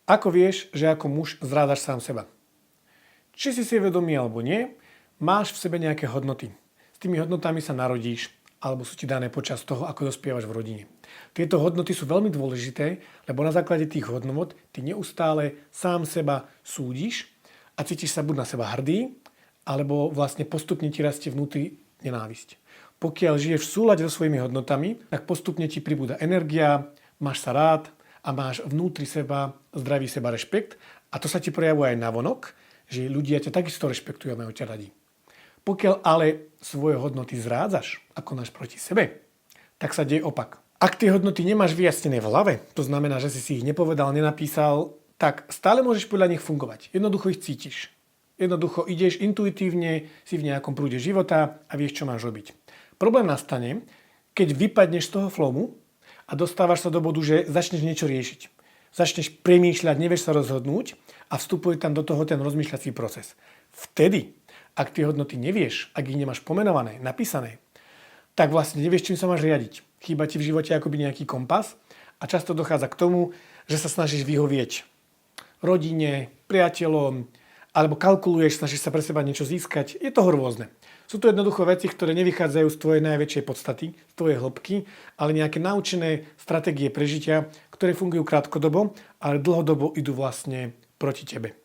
Ako vieš, že ako muž zrádaš sám seba? Či si vedomý alebo nie, máš v sebe nejaké hodnoty. S tými hodnotami sa narodíš, alebo sú ti dané počas toho, ako dospievaš v rodine. Tieto hodnoty sú veľmi dôležité, lebo na základe tých hodnot ty neustále sám seba súdiš a cítiš sa buď na seba hrdý, alebo vlastne postupne ti rastie vnútri nenávisť. Pokiaľ žiješ v súlade so svojimi hodnotami, tak postupne ti pribúda energia, máš sa rád a máš vnútri seba zdravý seba rešpekt a to sa ti prejavuje aj navonok, že ľudia ťa takisto rešpektujú a majú ťa radi. Pokiaľ ale svoje hodnoty zrádzaš a konáš proti sebe, tak sa deje opak. Ak tie hodnoty nemáš vyjasnené v hlave, to znamená, že si ich nepovedal, nenapísal, tak stále môžeš podľa nich fungovať. Jednoducho ich cítiš. Jednoducho ideš intuitívne, si v nejakom prúde života a vieš, čo máš robiť. Problém nastane, keď vypadneš z toho flomu a dostávaš sa do bodu, že začneš niečo riešiť. Začneš premýšľať, nevieš sa rozhodnúť a vstupuje tam do toho ten rozmýšľací proces. Vtedy, ak tie hodnoty nevieš, ak ich nemáš pomenované, napísané, tak vlastne nevieš, čím sa máš riadiť. Chýba ti v živote akoby nejaký kompas a často dochádza k tomu, že sa snažíš vyhovieť rodine, priateľom, alebo kalkuluješ, snažíš sa pre seba niečo získať. Je toho rôzne. Sú to jednoducho veci, ktoré nevychádzajú z tvojej najväčšej podstaty, z tvojej hĺbky, ale nejaké naučené stratégie prežitia, ktoré fungujú krátkodobo, ale dlhodobo idú vlastne proti tebe.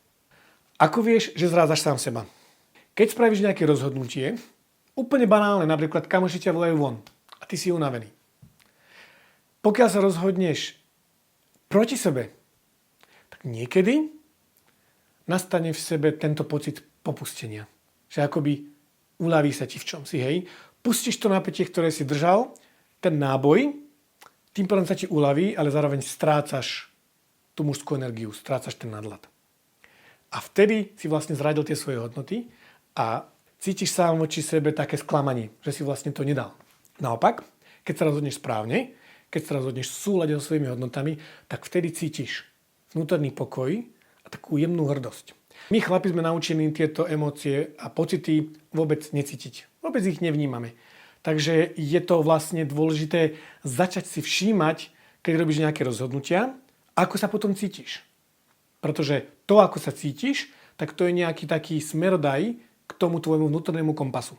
Ako vieš, že zrádzaš sám seba? Keď spravíš nejaké rozhodnutie, úplne banálne, napríklad kamoši ťa volajú von a ty si unavený. Pokiaľ sa rozhodneš proti sebe, tak niekedy nastane v sebe tento pocit popustenia. Že akoby uľaví sa ti v čom si, hej. Pustíš to napätie, ktoré si držal, ten náboj, tým pádom sa ti uľaví, ale zároveň strácaš tú mužskú energiu, strácaš ten nadhľad. A vtedy si vlastne zradil tie svoje hodnoty a cítiš sám voči sebe také sklamanie, že si vlastne to nedal. Naopak, keď sa rozhodneš správne, keď sa rozhodneš v súlade so svojimi hodnotami, tak vtedy cítiš vnútorný pokoj a takú jemnú hrdosť. My chlapi sme naučení tieto emócie a pocity vôbec necítiť. Vôbec ich nevnímame. Takže je to vlastne dôležité začať si všímať, keď robíš nejaké rozhodnutia, ako sa potom cítiš. Pretože to, ako sa cítiš, tak to je nejaký taký smerodaj k tomu tvojmu vnútornému kompasu.